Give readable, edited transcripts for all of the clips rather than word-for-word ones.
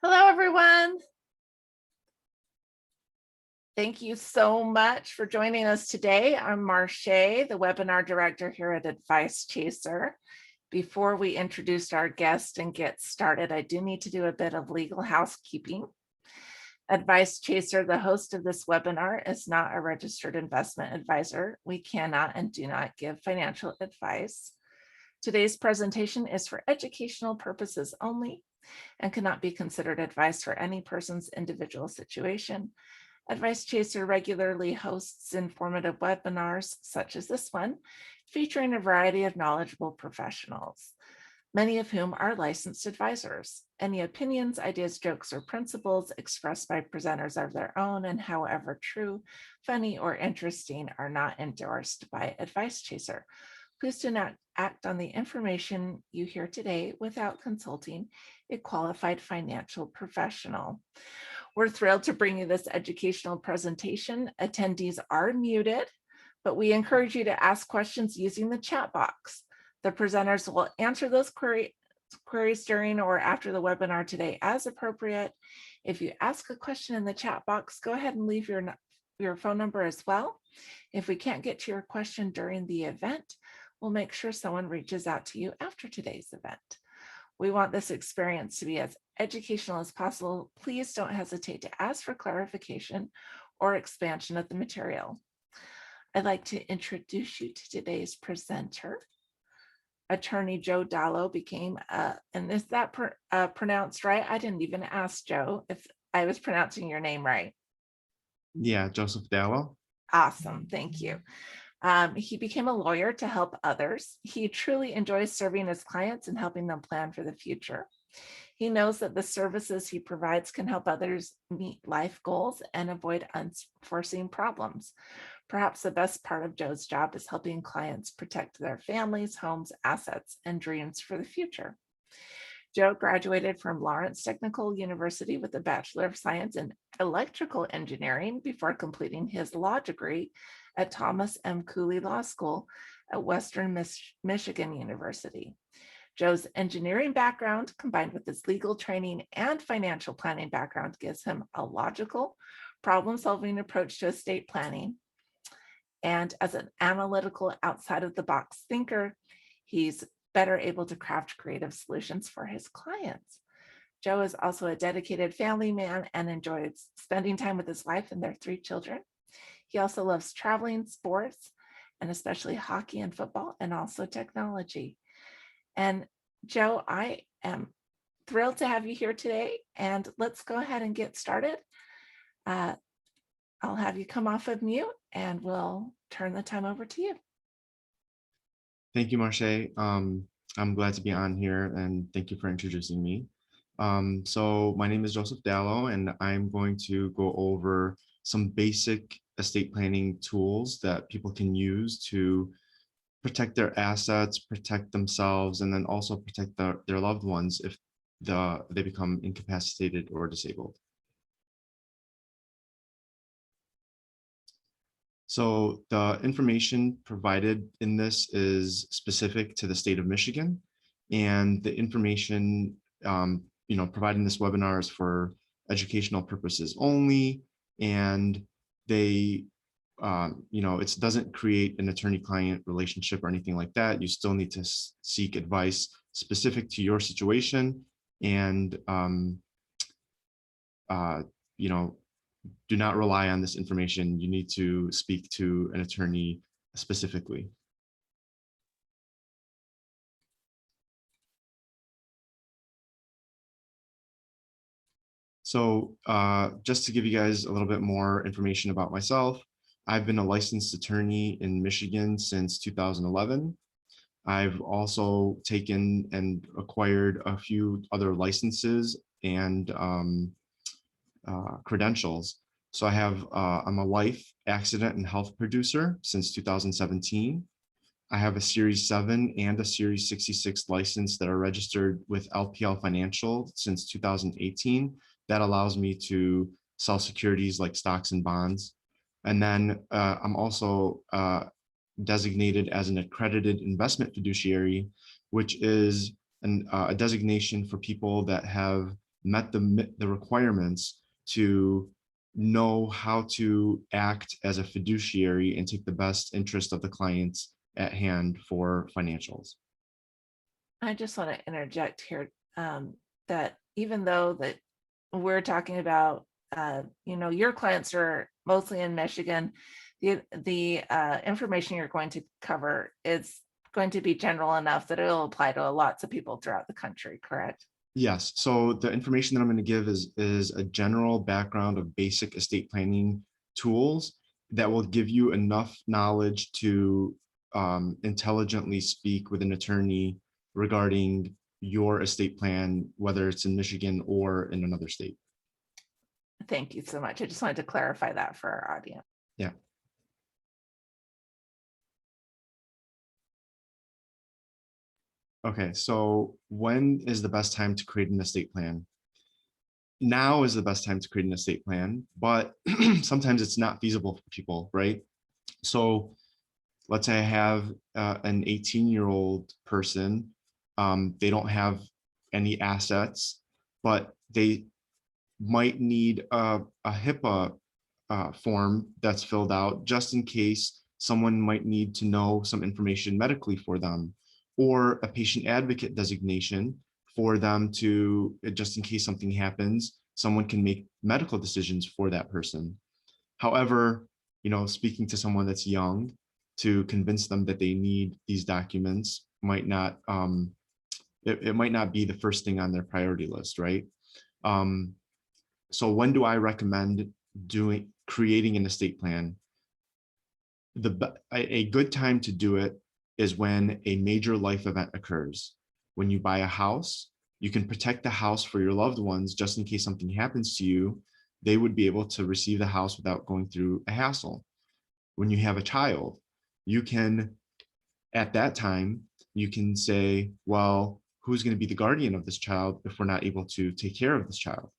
Hello, everyone. Thank you so much for joining us today. I'm Marche, the webinar director here at Advice Chaser. Before we introduce our guest and get started, I do need to do a bit of legal housekeeping. Advice Chaser, the host of this webinar, is not a registered investment advisor. We cannot and do not give financial advice. Today's presentation is for educational purposes only and cannot be considered advice for any person's individual situation. Advice Chaser regularly hosts informative webinars such as this one, featuring a variety of knowledgeable professionals, many of whom are licensed advisors. Any opinions, ideas, jokes, or principles expressed by presenters are their own and however true, funny, or interesting are not endorsed by Advice Chaser. Please do not act on the information you hear today without consulting a qualified financial professional. We're thrilled to bring you this educational presentation. Attendees are muted, but we encourage you to ask questions using the chat box. The presenters will answer those queries during or after the webinar today as appropriate. If you ask a question in the chat box, go ahead and leave your phone number as well. If we can't get to your question during the event, we'll make sure someone reaches out to you after today's event. We want this experience to be as educational as possible. Please don't hesitate to ask for clarification or expansion of the material. I'd like to introduce you to today's presenter. Attorney Joe Dallow became, and is that pronounced right? I didn't even ask Joe if I was pronouncing your name right. Yeah, Joseph Dallow. Awesome, thank you. He became a lawyer to help others. He truly enjoys serving his clients and helping them plan for the future. He knows that the services he provides can help others meet life goals and avoid unforeseen problems. Perhaps the best part of Joe's job is helping clients protect their families, homes, assets, and dreams for the future. Joe graduated from Lawrence Technical University with a Bachelor of Science in Electrical Engineering before completing his law degree at Thomas M. Cooley Law School at Western Michigan University. Joe's engineering background, combined with his legal training and financial planning background, gives him a logical, problem-solving approach to estate planning. And as an analytical, outside-of-the-box thinker, he's better able to craft creative solutions for his clients. Joe is also a dedicated family man and enjoys spending time with his wife and their 3 children. He also loves traveling, sports, and especially hockey and football, and also technology. And Joe, I am thrilled to have you here today, and let's go ahead and get started. I'll have you come off of mute and we'll turn the time over to you. Thank you, Marche. I'm glad to be on here and thank you for introducing me. So my name is Joseph Dallow and I'm going to go over some basic estate planning tools that people can use to protect their assets, protect themselves, and then also protect their loved ones if they become incapacitated or disabled. So the information provided in this is specific to the state of Michigan, and the information provided in this webinar is for educational purposes only, and they it doesn't create an attorney-client relationship or anything like that. You still need to seek advice specific to your situation, and do not rely on this information. You need to speak to an attorney specifically. So just to give you guys a little bit more information about myself, I've been a licensed attorney in Michigan since 2011. I've also taken and acquired a few other licenses and credentials. So I'm a life, accident, and health producer since 2017. I have a Series 7 and a Series 66 license that are registered with LPL Financial since 2018. That allows me to sell securities like stocks and bonds. And then I'm also designated as an accredited investment fiduciary, which is a designation for people that have met the requirements to know how to act as a fiduciary and take the best interest of the clients at hand for financials. I just want to interject here that even though that we're talking about, your clients are mostly in Michigan, the information you're going to cover is going to be general enough that it'll apply to lots of people throughout the country, correct? Yes, so the information that I'm going to give is a general background of basic estate planning tools that will give you enough knowledge to intelligently speak with an attorney regarding your estate plan, whether it's in Michigan or in another state. Thank you so much. I just wanted to clarify that for our audience. Yeah. Okay, so when is the best time to create an estate plan? Now is the best time to create an estate plan, but sometimes it's not feasible for people, right? So let's say I have an 18-year-old person. They don't have any assets, but they might need a HIPAA form that's filled out just in case someone might need to know some information medically for them, or a patient advocate designation for them to, just in case something happens, someone can make medical decisions for that person. However, speaking to someone that's young to convince them that they need these documents might not, it might not be the first thing on their priority list, right? So when do I recommend creating an estate plan? A good time to do it is when a major life event occurs. When you buy a house, you can protect the house for your loved ones just in case something happens to you. They would be able to receive the house without going through a hassle. When you have a child, you can, at that time, you can say, well, who's going to be the guardian of this child if we're not able to take care of this child?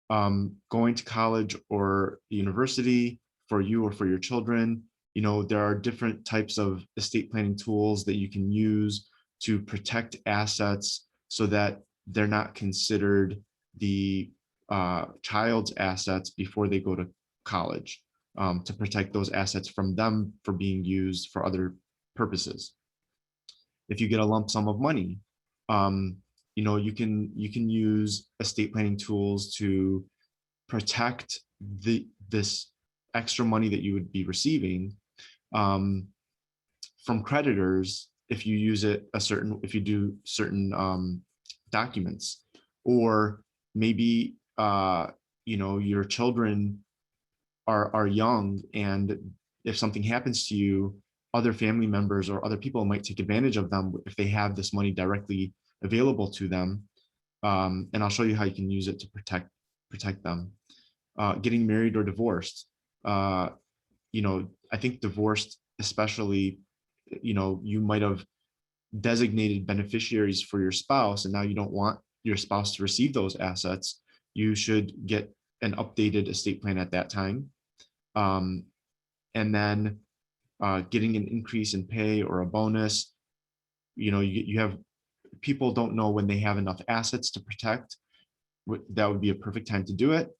Going to college or university for you or for your children, there are different types of estate planning tools that you can use to protect assets so that they're not considered the child's assets before they go to college, to protect those assets from them for being used for other purposes. If you get a lump sum of money, you can use estate planning tools to protect this extra money that you would be receiving from creditors if you use it if you do certain documents, or maybe your children are young, and if something happens to you, other family members or other people might take advantage of them if they have this money directly available to them. And I'll show you how you can use it to protect them. Getting married or divorced. I think divorced, especially, you might have designated beneficiaries for your spouse, and now you don't want your spouse to receive those assets. You should get an updated estate plan at that time. And then getting an increase in pay or a bonus. You have people don't know when they have enough assets to protect. That would be a perfect time to do it.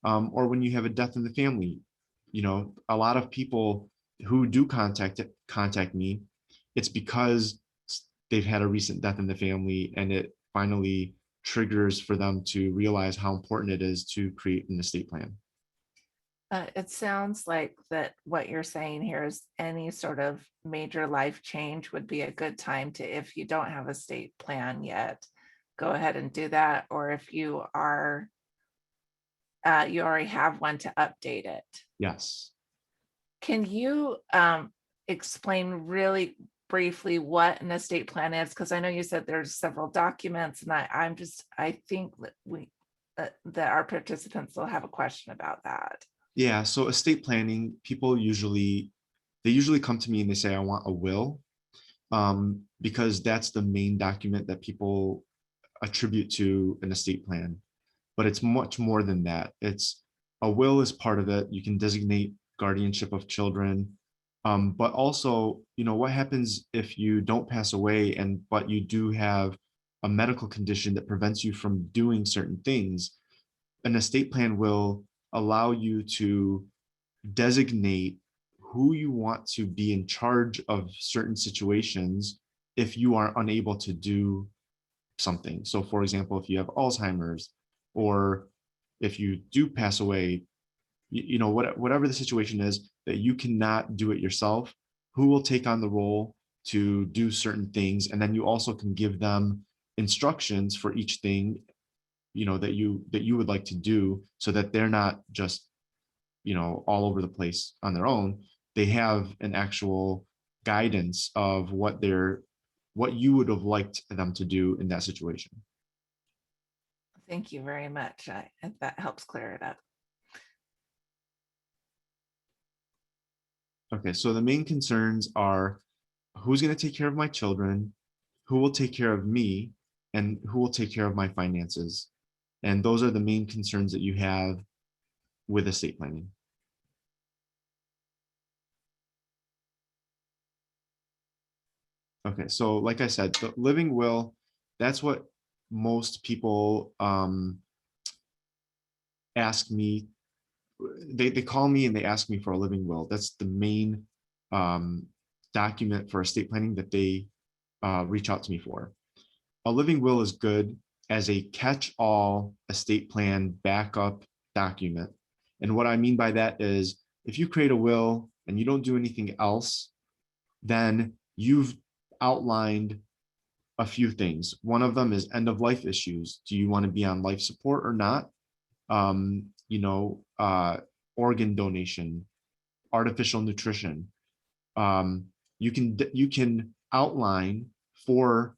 Or when you have a death in the family. A lot of people who do contact me, it's because they've had a recent death in the family, and it finally triggers for them to realize how important it is to create an estate plan. It sounds like that what you're saying here is any sort of major life change would be a good time to, if you don't have a estate plan yet, go ahead and do that. Or if you are, you already have one, to update it. Yes. Can you explain really briefly what an estate plan is? Because I know you said there's several documents, and I think that that our participants will have a question about that. Yeah, so estate planning, people usually come to me and they say, I want a will, because that's the main document that people attribute to an estate plan. But it's much more than that. A will is part of it. You can designate guardianship of children, but also, what happens if you don't pass away, but you do have a medical condition that prevents you from doing certain things, an estate plan will allow you to designate who you want to be in charge of certain situations if you are unable to do something. So for example, if you have Alzheimer's, or if you do pass away, whatever the situation is that you cannot do it yourself, who will take on the role to do certain things. And then you also can give them instructions for each thing, that you would like to do, so that they're not just, all over the place on their own. They have an actual guidance of what you would have liked them to do in that situation. Thank you very much. That helps clear it up. Okay, so the main concerns are who's going to take care of my children, who will take care of me, and who will take care of my finances. And those are the main concerns that you have with estate planning. Okay, so like I said, the living will, that's what most people ask me. They call me and they ask me for a living will. That's the main document for estate planning that they reach out to me for. A living will is good as a catch-all estate plan backup document. And what I mean by that is, if you create a will and you don't do anything else, then you've outlined a few things. One of them is end of life issues. Do you want to be on life support or not? Organ donation, artificial nutrition. You can outline for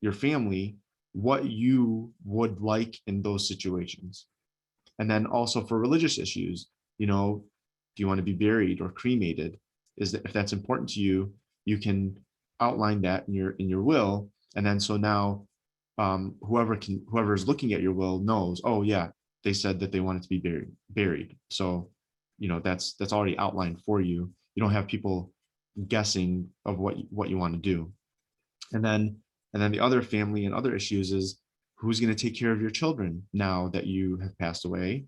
your family what you would like in those situations. And then also for religious issues, do you want to be buried or cremated? If that's important to you, you can outline that in your will. And then so now whoever is looking at your will knows, oh yeah, they said that they wanted to be buried. So, that's already outlined for you. You don't have people guessing of what you want to do. And then the other family and other issues is, who's going to take care of your children now that you have passed away,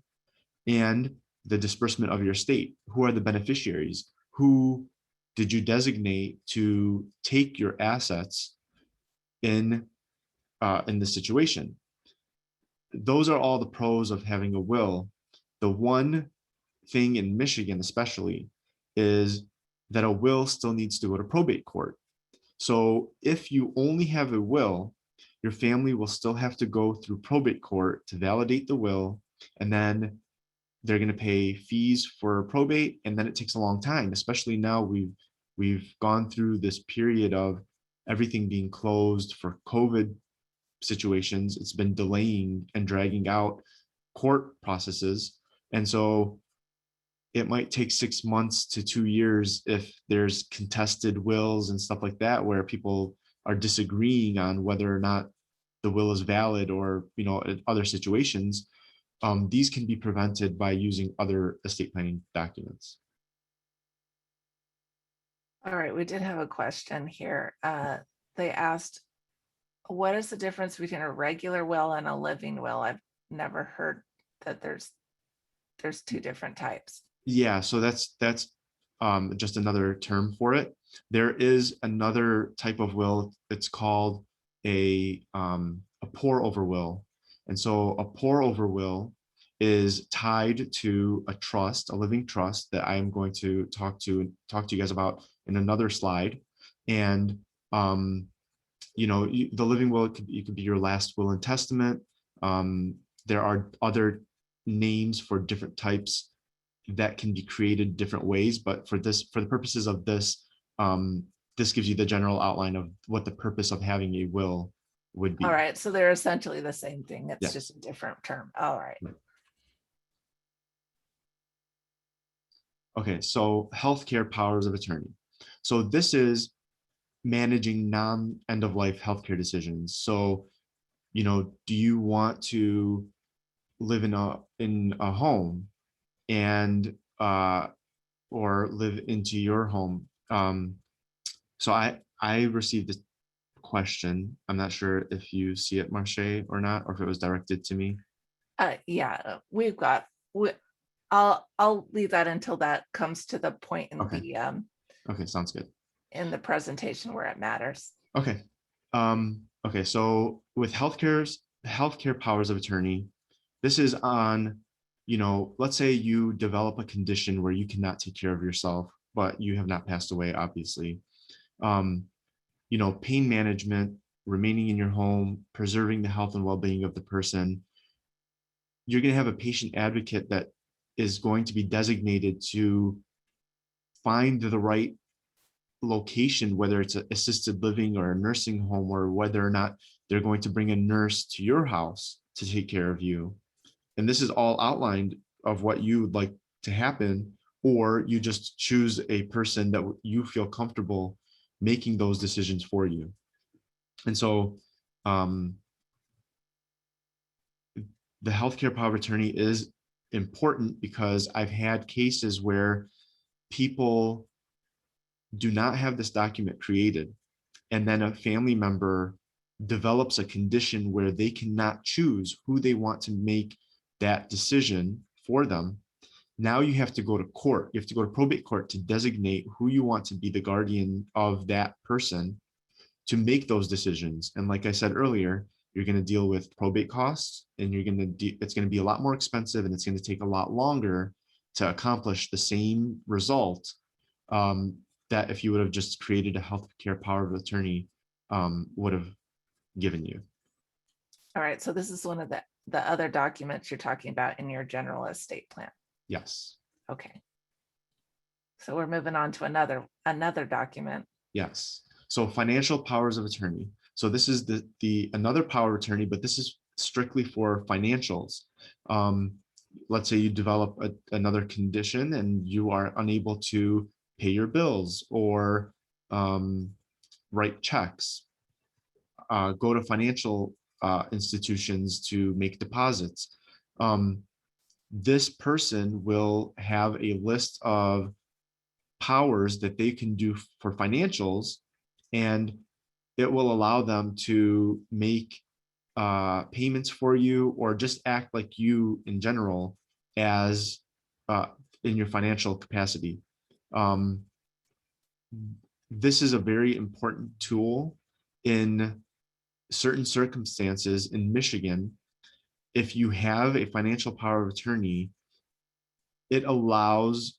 and the disbursement of your estate. Who are the beneficiaries? Who did you designate to take your assets in this situation? Those are all the pros of having a will. The one thing in Michigan especially is that a will still needs to go to probate court. So if you only have a will, your family will still have to go through probate court to validate the will, and then they're going to pay fees for probate, and then it takes a long time. Especially now, we've gone through this period of everything being closed for COVID situations. It's been delaying and dragging out court processes, and so it might take 6 months to 2 years if there's contested wills and stuff like that, where people are disagreeing on whether or not the will is valid, or in other situations. These can be prevented by using other estate planning documents. All right, we did have a question here. They asked, what is the difference between a regular will and a living will? I've never heard that there's two different types. Yeah, so that's just another term for it. There is another type of will. It's called a pour over will. And so a pour over will is tied to a trust, a living trust, that I am going to talk to you guys about in another slide. And the living will, it could be your last will and testament. There are other names for different types that can be created different ways, but for the purposes of this, this gives you the general outline of what the purpose of having a will would be. All right, so they're essentially the same thing. It's Yes. just a different term. All right. Okay, so healthcare powers of attorney. So this is managing non-end of life healthcare decisions. So, do you want to live in a home and or live into your home? So I received a question. I'm not sure if you see it, Marche, or not, or if it was directed to me. Yeah, I'll leave that until that comes to the point Okay. Okay, sounds good. in the presentation where it matters. Okay. Okay, so with healthcare powers of attorney, this is on, let's say you develop a condition where you cannot take care of yourself, but you have not passed away, obviously. Um, pain management, remaining in your home, preserving the health and well-being of the person. You're going to have a patient advocate that is going to be designated to find the right location, whether it's an assisted living or a nursing home, or whether or not they're going to bring a nurse to your house to take care of you. And this is all outlined of what you would like to happen, or you just choose a person that you feel comfortable making those decisions for you. And so the healthcare power of attorney is important because I've had cases where people do not have this document created, and then a family member develops a condition where they cannot choose who they want to make that decision for them. Now you have to go to court. You have to go to probate court to designate who you want to be the guardian of that person to make those decisions. And like I said earlier, you're going to deal with probate costs, and it's going to be a lot more expensive, and it's going to take a lot longer to accomplish the same result that if you would have just created a healthcare power of attorney would have given you. All right, so this is one of the other documents you're talking about in your general estate plan. Yes. Okay. So we're moving on to another document. Yes. So financial powers of attorney. So this is the another power of attorney, but this is strictly for financials. Let's say you develop another condition and you are unable to pay your bills or write checks, go to financial institutions to make deposits. This person will have a list of powers that they can do for financials, and it will allow them to make payments for you or just act like you in general as in your financial capacity. This is a very important tool in certain circumstances in Michigan. If you have a financial power of attorney, it allows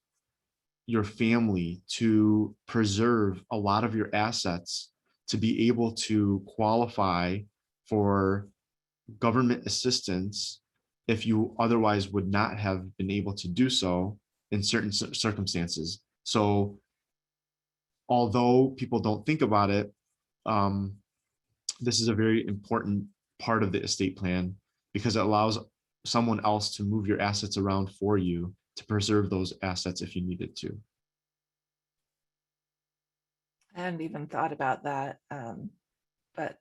your family to preserve a lot of your assets to be able to qualify for government assistance if you otherwise would not have been able to do so in certain circumstances. So although people don't think about it, this is a very important part of the estate plan because it allows someone else to move your assets around for you to preserve those assets if you needed to. I hadn't even thought about that, but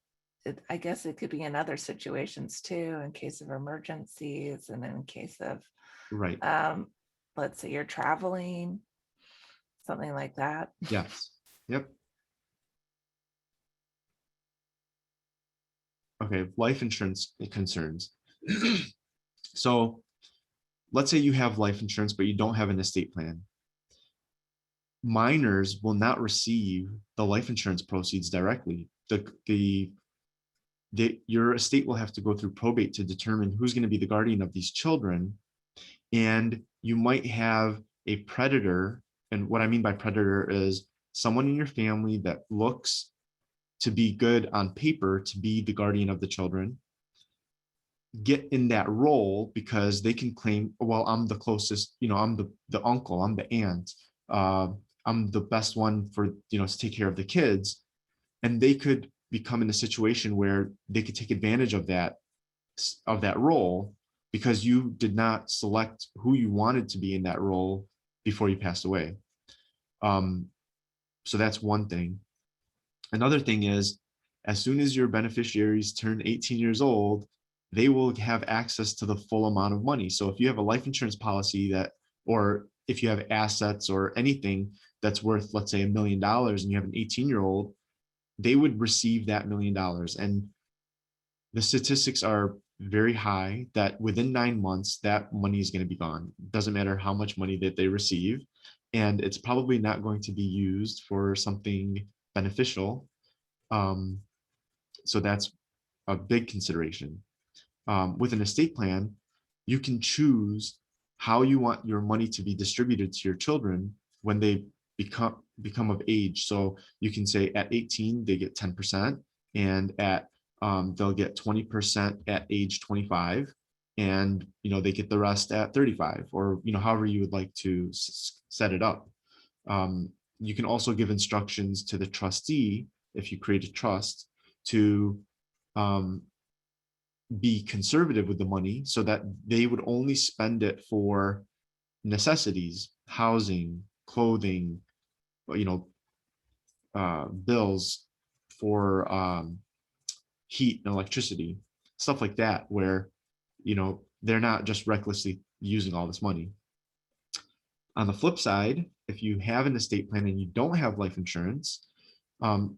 I guess it could be in other situations too, in case of emergencies and in case of, right. Let's say you're traveling, something like that. Yes. Yep. Okay, life insurance concerns. So let's say you have life insurance, but you don't have an estate plan. Minors will not receive the life insurance proceeds directly. Your estate will have to go through probate to determine who's going to be the guardian of these children. And you might have a predator. And what I mean by predator is someone in your family that looks to be good on paper to be the guardian of the children, get in that role because they can claim, well, I'm the closest, I'm the uncle, I'm the aunt, I'm the best one for, to take care of the kids. And they could become in a situation where they could take advantage of that role because you did not select who you wanted to be in that role before you passed away. So that's one thing. Another thing is, as soon as your beneficiaries turn 18 years old, they will have access to the full amount of money. So if you have a life insurance policy or if you have assets or anything that's worth, let's say, $1 million and you have an 18-year-old, they would receive that $1 million. And the statistics are very high that within 9 months, that money is going to be gone. Doesn't matter how much money that they receive. And it's probably not going to be used for something beneficial. So that's a big consideration. With an estate plan, you can choose how you want your money to be distributed to your children when they become of age. So you can say at 18 they get 10%, and at they'll get 20% at age 25, and they get the rest at 35, or however you would like to set it up. You can also give instructions to the trustee, if you create a trust, to be conservative with the money so that they would only spend it for necessities, housing, clothing, bills for heat and electricity, stuff like that, where they're not just recklessly using all this money. On the flip side, if you have an estate plan and you don't have life insurance,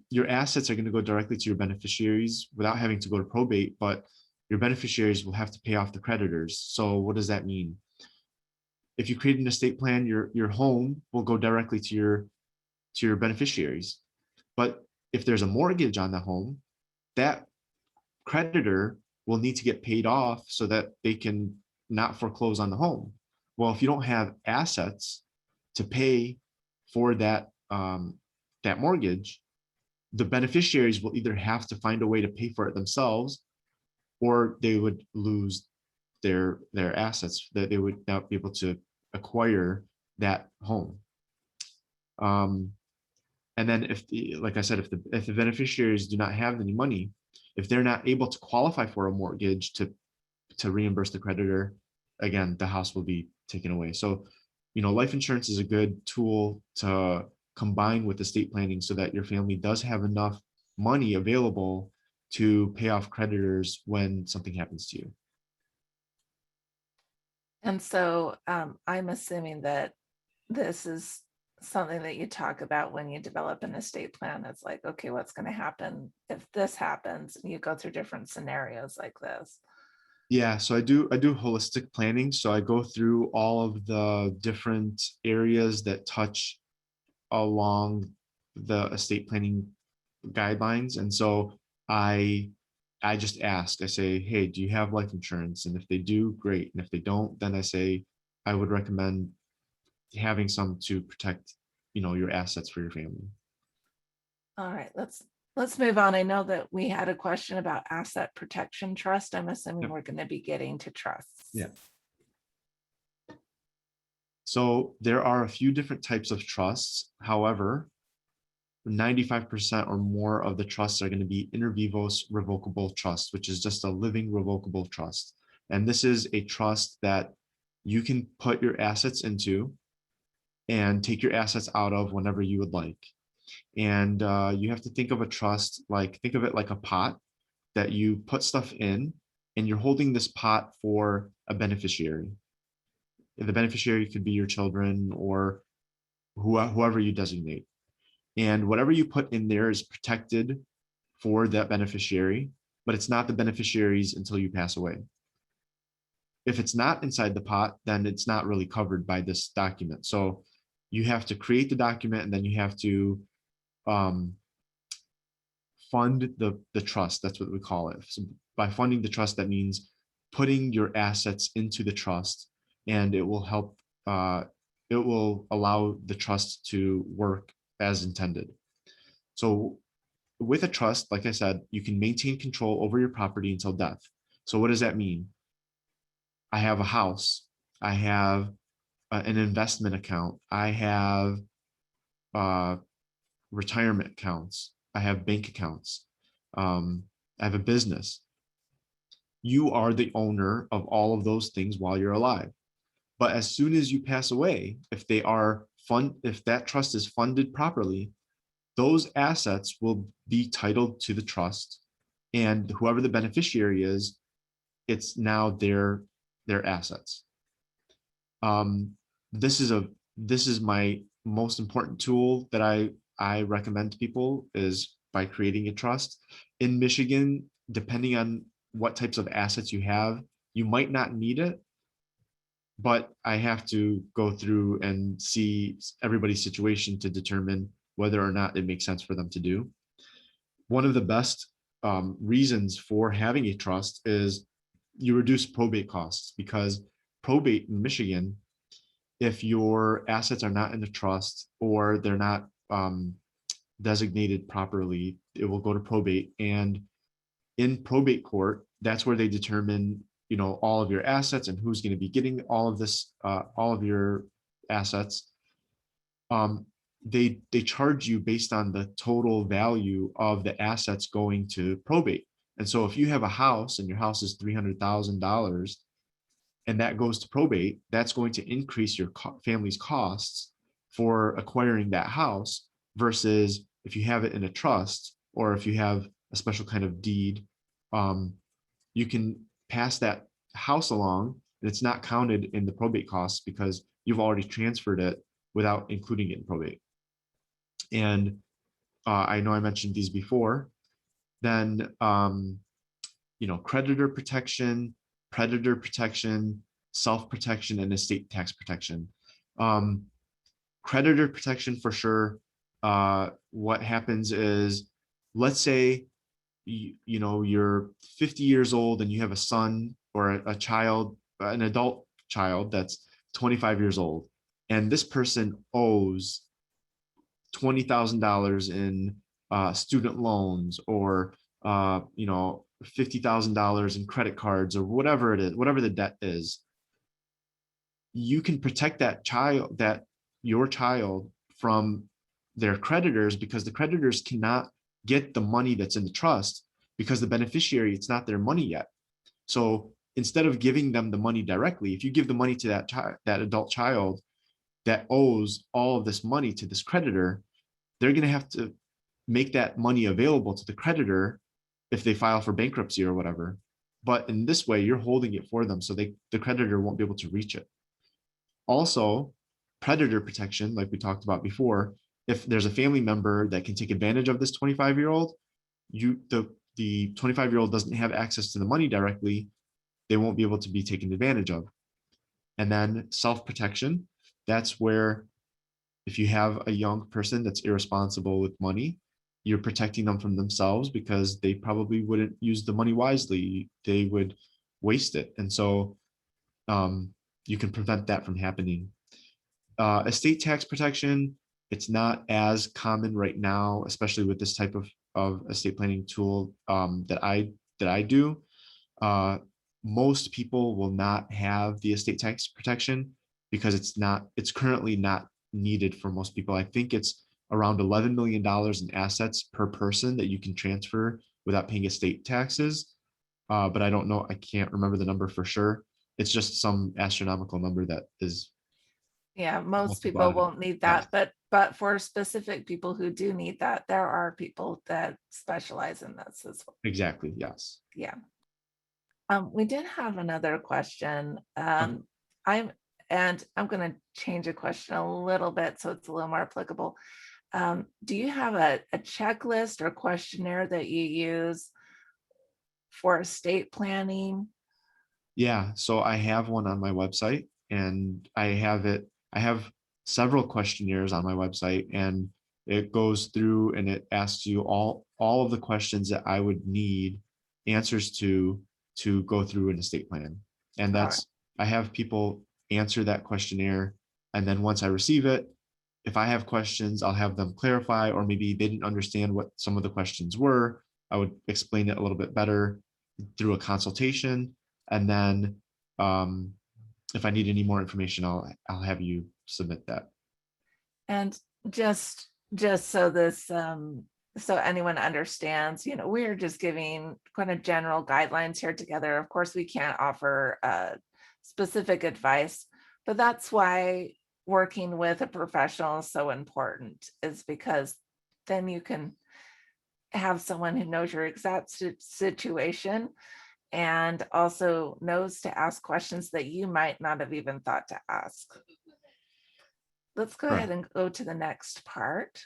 your assets are going to go directly to your beneficiaries without having to go to probate, but your beneficiaries will have to pay off the creditors. So what does that mean? If you create an estate plan, your home will go directly to your beneficiaries. But if there's a mortgage on the home, that creditor will need to get paid off so that they can not foreclose on the home. Well, if you don't have assets to pay for that mortgage, the beneficiaries will either have to find a way to pay for it themselves, or they would lose their assets, that they would not be able to acquire that home. And then like I said, if the beneficiaries do not have any money, if they're not able to qualify for a mortgage to reimburse the creditor, again, the house will be taken away. So, life insurance is a good tool to combine with estate planning so that your family does have enough money available to pay off creditors when something happens to you. And so I'm assuming that this is something that you talk about when you develop an estate plan. It's like, okay, what's going to happen if this happens? And you go through different scenarios like this. Yeah, so I do holistic planning. So I go through all of the different areas that touch along the estate planning guidelines. And so I just ask, I say, hey, do you have life insurance? And if they do, great. And if they don't, then I say, I would recommend having some to protect, your assets for your family. All right, let's move on. I know that we had a question about asset protection trust. I'm assuming we're going to be getting to trusts. Yeah. So there are a few different types of trusts. However, 95% or more of the trusts are going to be inter vivos revocable trust, which is just a living revocable trust. And this is a trust that you can put your assets into and take your assets out of whenever you would like. And you have to think of a trust, think of it like a pot that you put stuff in, and you're holding this pot for a beneficiary. The beneficiary could be your children or whoever you designate. And whatever you put in there is protected for that beneficiary, but it's not the beneficiaries until you pass away. If it's not inside the pot, then it's not really covered by this document. So you have to create the document, and then you have to fund the trust. That's what we call it. So by funding the trust, that means putting your assets into the trust, and it will help. It will allow the trust to work as intended. So with a trust, like I said, you can maintain control over your property until death. So what does that mean? I have a house. I have an investment account. I have retirement accounts. I have bank accounts. I have a business. You are the owner of all of those things while you're alive. But as soon as you pass away, if that trust is funded properly, those assets will be titled to the trust, and whoever the beneficiary is, it's now their assets. This is my most important tool that I recommend to people, is by creating a trust. In Michigan, depending on what types of assets you have, you might not need it, but I have to go through and see everybody's situation to determine whether or not it makes sense for them to do. One of the best reasons for having a trust is you reduce probate costs, because probate in Michigan, if your assets are not in the trust or they're not designated properly, it will go to probate. And in probate court, that's where they determine, all of your assets and who's going to be getting all of this, all of your assets. They charge you based on the total value of the assets going to probate. And so if you have a house and your house is $300,000 and that goes to probate, that's going to increase your family's costs for acquiring that house, versus if you have it in a trust or if you have a special kind of deed, you can pass that house along and it's not counted in the probate costs because you've already transferred it without including it in probate. And I know I mentioned these before. Then, creditor protection, predator protection, self-protection, and estate tax protection. Creditor protection for sure. What happens is, let's say, you're 50 years old and you have a son or a child, an adult child that's 25 years old, and this person owes $20,000 in student loans, or $50,000 in credit cards, or whatever it is, whatever the debt is. You can protect your child from their creditors, because the creditors cannot get the money that's in the trust, because the beneficiary, it's not their money yet. So instead of giving them the money directly, if you give the money to that adult child that owes all of this money to this creditor, they're going to have to make that money available to the creditor if they file for bankruptcy or whatever. But in this way, you're holding it for them, so the creditor won't be able to reach it. Also, predator protection, like we talked about before, if there's a family member that can take advantage of this 25-year-old, the 25-year-old doesn't have access to the money directly, they won't be able to be taken advantage of. And then self-protection, that's where if you have a young person that's irresponsible with money, you're protecting them from themselves, because they probably wouldn't use the money wisely. They would waste it. And so you can prevent that from happening. Estate tax protection, it's not as common right now, especially with this type of estate planning tool that I do. Most people will not have the estate tax protection because it's currently not needed for most people. I think it's around $11 million in assets per person that you can transfer without paying estate taxes. But I don't know, I can't remember the number for sure. It's just some astronomical number that is. Yeah, most people won't need that, but for specific people who do need that, there are people that specialize in this as well. Exactly, yes. Yeah. We did have another question. I'm going to change a question a little bit so it's a little more applicable. Do you have a checklist or questionnaire that you use for estate planning? Yeah, so I have one on my website, and I have several questionnaires on my website, and it goes through and it asks you all of the questions that I would need answers to go through an estate plan. And I have people answer that questionnaire, and then once I receive it, if I have questions, I'll have them clarify, or maybe they didn't understand what some of the questions were. I would explain it a little bit better through a consultation. And then if I need any more information, I'll have you submit that. And just so this so anyone understands, we're just giving kind of general guidelines here together. Of course, we can't offer specific advice, but that's why working with a professional is so important, is because then you can have someone who knows your exact situation and also knows to ask questions that you might not have even thought to ask. Let's go ahead and go to the next part.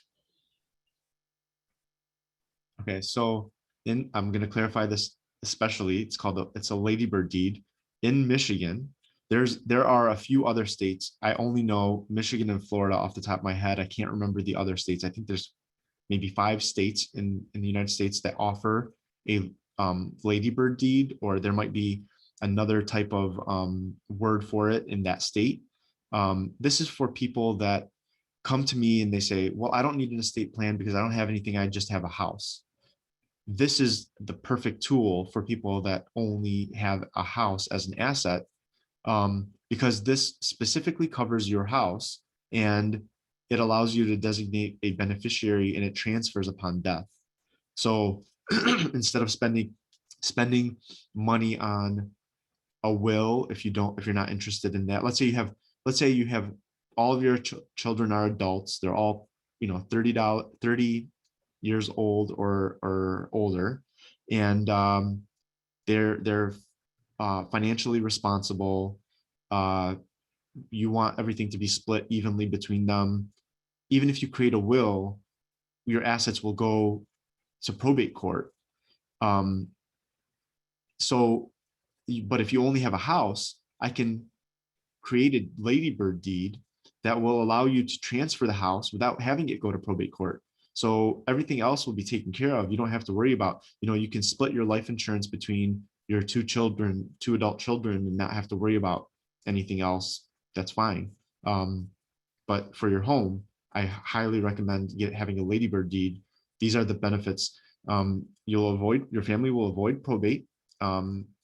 Okay, so I'm going to clarify this especially. It's a Ladybird Deed in Michigan. There are a few other states. I only know Michigan and Florida off the top of my head. I can't remember the other states. I think there's maybe 5 states in the United States that offer a Ladybird Deed, or there might be another type of word for it in that state. This is for people that come to me and they say, well, I don't need an estate plan because I don't have anything. I just have a house. This is the perfect tool for people that only have a house as an asset, because this specifically covers your house and it allows you to designate a beneficiary and it transfers upon death. So instead of spending money on a will, if you're not interested in that, let's say you have all of your children are adults, they're all 30 years old or older, and they're financially responsible. You want everything to be split evenly between them. Even if you create a will, your assets will go to probate court. Um, so, but if you only have a house, I can create a Ladybird Deed that will allow you to transfer the house without having it go to probate court. So everything else will be taken care of. You don't have to worry about, you can split your life insurance between your 2 adult children, and not have to worry about anything else. That's fine. But for your home, I highly recommend having a Ladybird Deed. These are the benefits. Your family will avoid probate.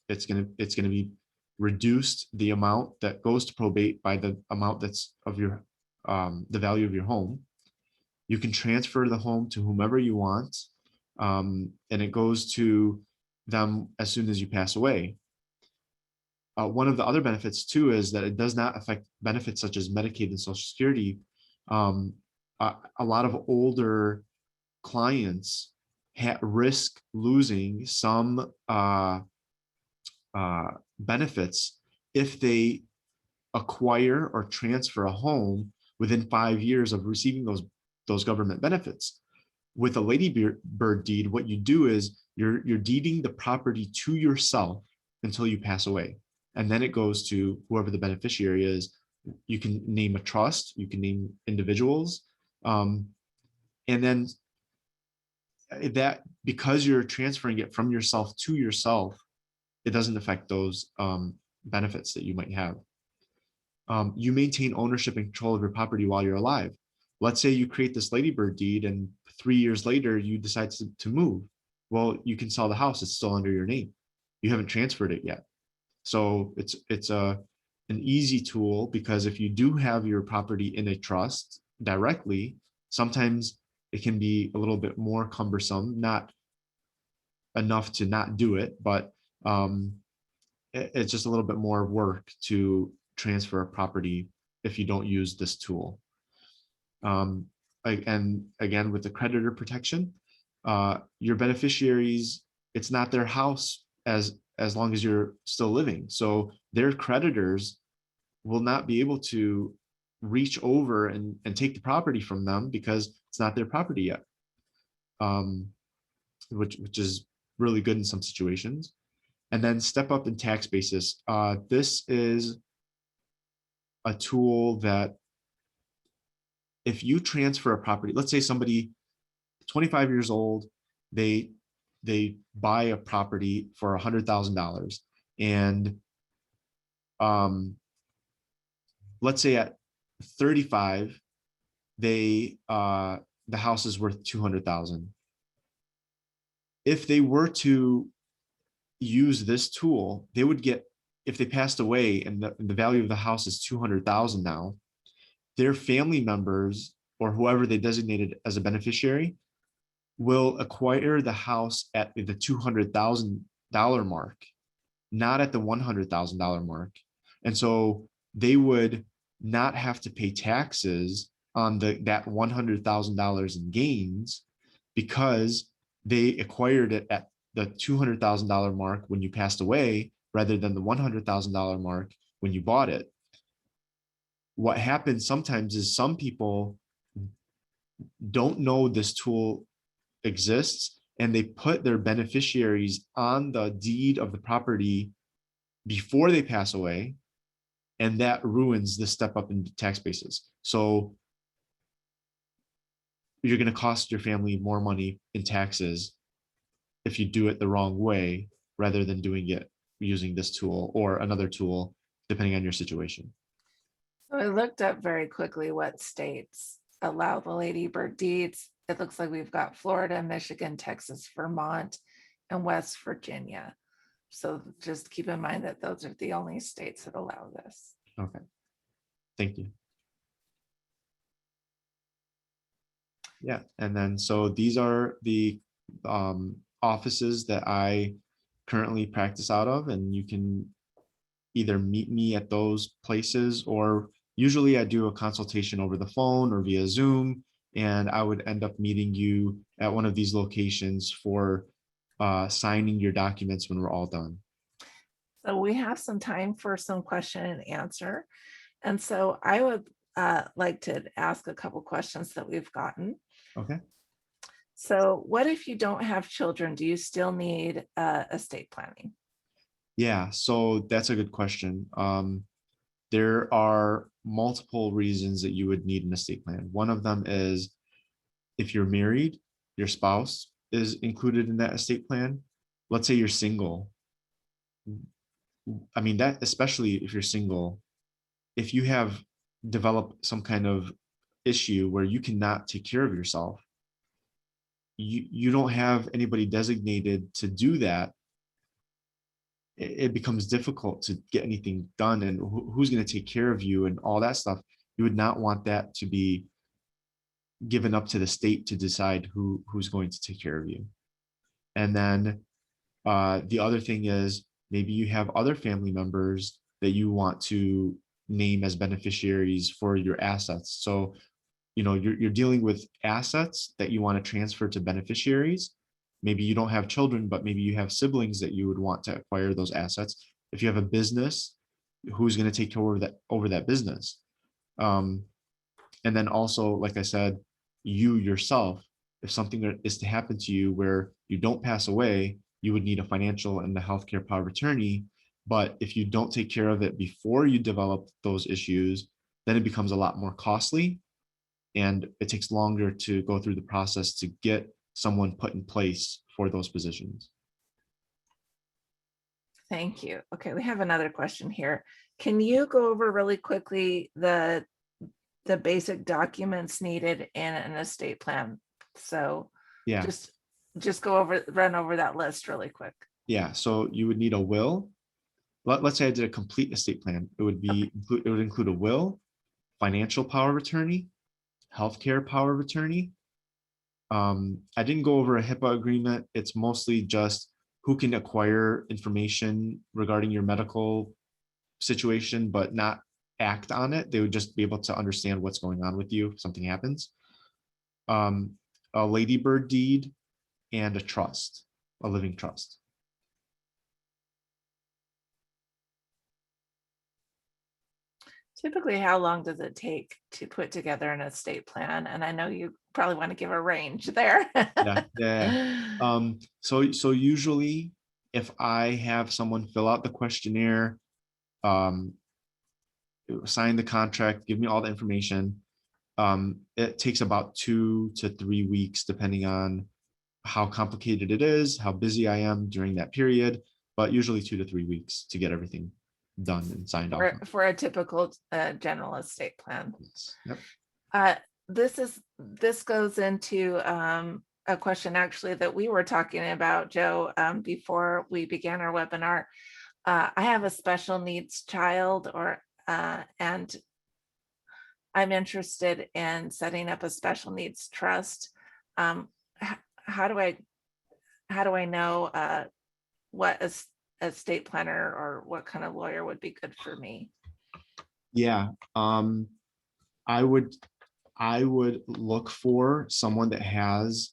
It's gonna be reduced the amount that goes to probate by the amount that's of your the value of your home. You can transfer the home to whomever you want, and it goes to them as soon as you pass away. One of the other benefits too is that it does not affect benefits such as Medicaid and Social Security. A lot of older clients risk losing some benefits if they acquire or transfer a home within 5 years of receiving those government benefits. With a Ladybird Deed, what you do is you're deeding the property to yourself until you pass away, and then it goes to whoever the beneficiary is. You can name a trust, you can name individuals, and then that, because you're transferring it from yourself to yourself, it doesn't affect those benefits that you might have. You maintain ownership and control of your property while you're alive. Let's say you create this Ladybird Deed and 3 years later you decide to move. Well, you can sell the house, it's still under your name. You haven't transferred it yet. So it's an easy tool, because if you do have your property in a trust directly, sometimes it can be a little bit more cumbersome, not enough to not do it, but it's just a little bit more work to transfer a property if you don't use this tool. And again, with the creditor protection, your beneficiaries, it's not their house as long as you're still living. So their creditors will not be able to reach over and take the property from them because it's not their property yet, which is really good in some situations. And then step up in tax basis. This is a tool that if you transfer a property, let's say somebody 25 years old, they buy a property for $100,000, and let's say at 35, the house is worth 200,000. If they were to use this tool, they would get, if they passed away and the value of the house is 200,000 now, their family members or whoever they designated as a beneficiary will acquire the house at the $200,000 mark, not at the $100,000 mark. And so they would not have to pay taxes on that $100,000 in gains, because they acquired it at the $200,000 mark when you passed away, rather than the $100,000 mark when you bought it. What happens sometimes is some people don't know this tool exists, and they put their beneficiaries on the deed of the property before they pass away, and that ruins the step up in tax basis. So you're going to cost your family more money in taxes if you do it the wrong way, rather than doing it using this tool or another tool, depending on your situation. So I looked up very quickly what states allow the Ladybird deeds. It looks like we've got Florida, Michigan, Texas, Vermont, and West Virginia. So just keep in mind that those are the only states that allow this. Okay, thank you. Yeah, and then so these are the offices that I currently practice out of, and you can either meet me at those places, or usually I do a consultation over the phone or via Zoom, and I would end up meeting you at one of these locations for signing your documents when we're all done. So we have some time for some question and answer. And so I would like to ask a couple questions that we've gotten. Okay. So what if you don't have children? Do you still need estate planning? Yeah, so that's a good question. There are multiple reasons that you would need an estate plan. One of them is if you're married, your spouse is included in that estate plan. Let's say you're single. I mean, that especially if you're single, if you have developed some kind of issue where you cannot take care of yourself, you don't have anybody designated to do that, it becomes difficult to get anything done, and who's going to take care of you and all that stuff. You would not want that to be given up to the state to decide who's going to take care of you. And then the other thing is, maybe you have other family members that you want to name as beneficiaries for your assets. So, you know, you're dealing with assets that you want to transfer to beneficiaries. Maybe you don't have children, but maybe you have siblings that you would want to acquire those assets. If you have a business, who's going to take care of that over that business? And then also, like I said, you yourself, if something is to happen to you where you don't pass away, you would need a financial and the healthcare power of attorney. But if you don't take care of it before you develop those issues, then it becomes a lot more costly, and it takes longer to go through the process to get someone put in place for those positions. Thank you. Okay, we have another question here. Can you go over really quickly the basic documents needed in an estate plan? So Yeah, just run over that list really quick. yeah. So you would need a will. Let's say I did a complete estate plan. It would be it would include a will, financial power of attorney, healthcare power of attorney. I didn't go over a HIPAA agreement. It's mostly just who can acquire information regarding your medical situation, but not act on it. They would just be able to understand what's going on with you if something happens. A Ladybird deed and a trust, a living trust. Typically, how long does it take to put together an estate plan? And I know you probably want to give a range there. Yeah. So usually if I have someone fill out the questionnaire, sign the contract, give me all the information, it takes about 2 to 3 weeks, depending on how complicated it is, how busy I am during that period, but usually 2 to 3 weeks to get everything done and signed off. For a typical general estate plan. Yep. This goes into a question actually that we were talking about, Joe, before we began our webinar. I have a special needs child, and I'm interested in setting up a special needs trust. How do I know what estate planner or what kind of lawyer would be good for me? Yeah. I would look for someone that has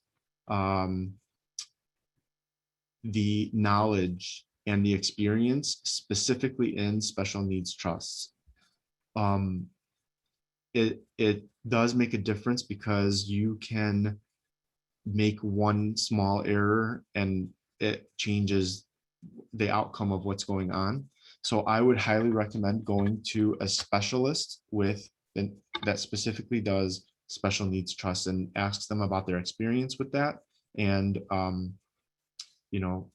the knowledge and the experience specifically in special needs trusts. It does make a difference because you can make one small error and it changes the outcome of what's going on. So I would highly recommend going to a specialist that specifically does special needs trusts and asks them about their experience with that, and you know,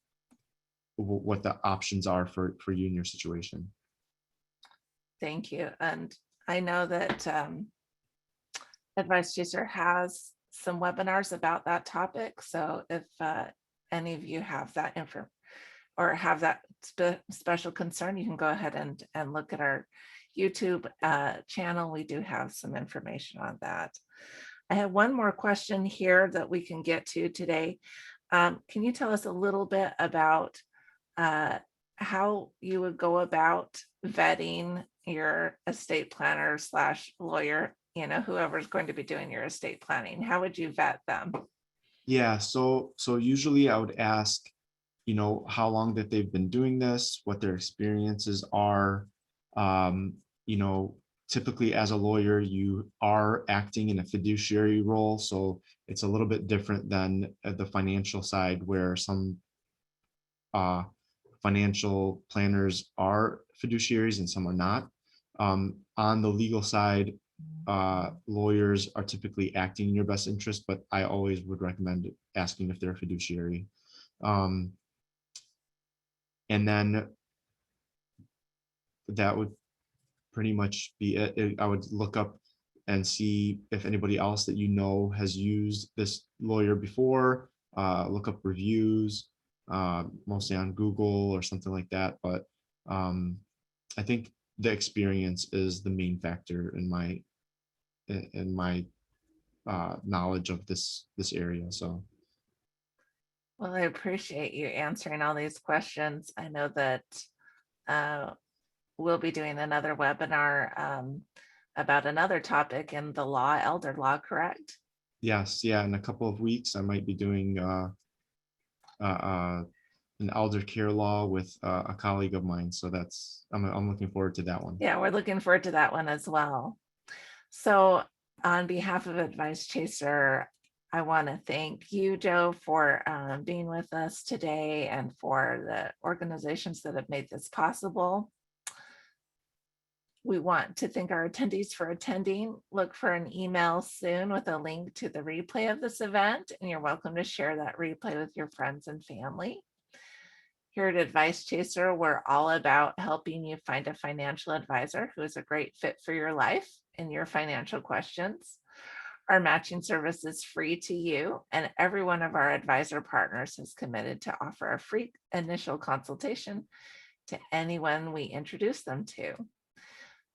what the options are for you in your situation. Thank you. And I know that Advice Chaser has some webinars about that topic. So if any of you have that info or have that special concern, you can go ahead and look at our YouTube channel. We do have some information on that. I have one more question here that we can get to today. Can you tell us a little bit about how you would go about vetting your estate planner / lawyer, whoever's going to be doing your estate planning? How would you vet them? Yeah, so usually I would ask, how long that they've been doing this, what their experiences are. Um, Typically as a lawyer, you are acting in a fiduciary role, so it's a little bit different than the financial side, where some financial planners are fiduciaries and some are not. On the legal side, lawyers are typically acting in your best interest, but I always would recommend asking if they're a fiduciary. And then that would pretty much be it. I would look up and see if anybody else that has used this lawyer before, look up reviews, mostly on Google or something like that. But I think the experience is the main factor in my knowledge of this area. So Well, I appreciate you answering all these questions. I know that we'll be doing another webinar about another topic in the law, elder law, correct? yes, yeah, in a couple of weeks I might be doing an elder care law with a colleague of mine. So I'm looking forward to that one. Yeah, we're looking forward to that one as well. So on behalf of Advice Chaser, I want to thank you, Joe, for being with us today and for the organizations that have made this possible. We want to thank our attendees for attending. Look for an email soon with a link to the replay of this event, and you're welcome to share that replay with your friends and family. Here at Advice Chaser, we're all about helping you find a financial advisor who is a great fit for your life and your financial questions. Our matching service is free to you, and every one of our advisor partners has committed to offer a free initial consultation to anyone we introduce them to.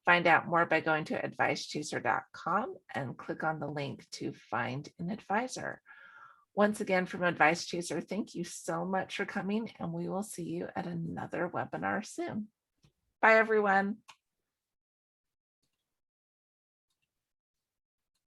Find out more by going to advicechaser.com and click on the link to find an advisor. Once again, from Advice Chaser, thank you so much for coming, and we will see you at another webinar soon. Bye, everyone.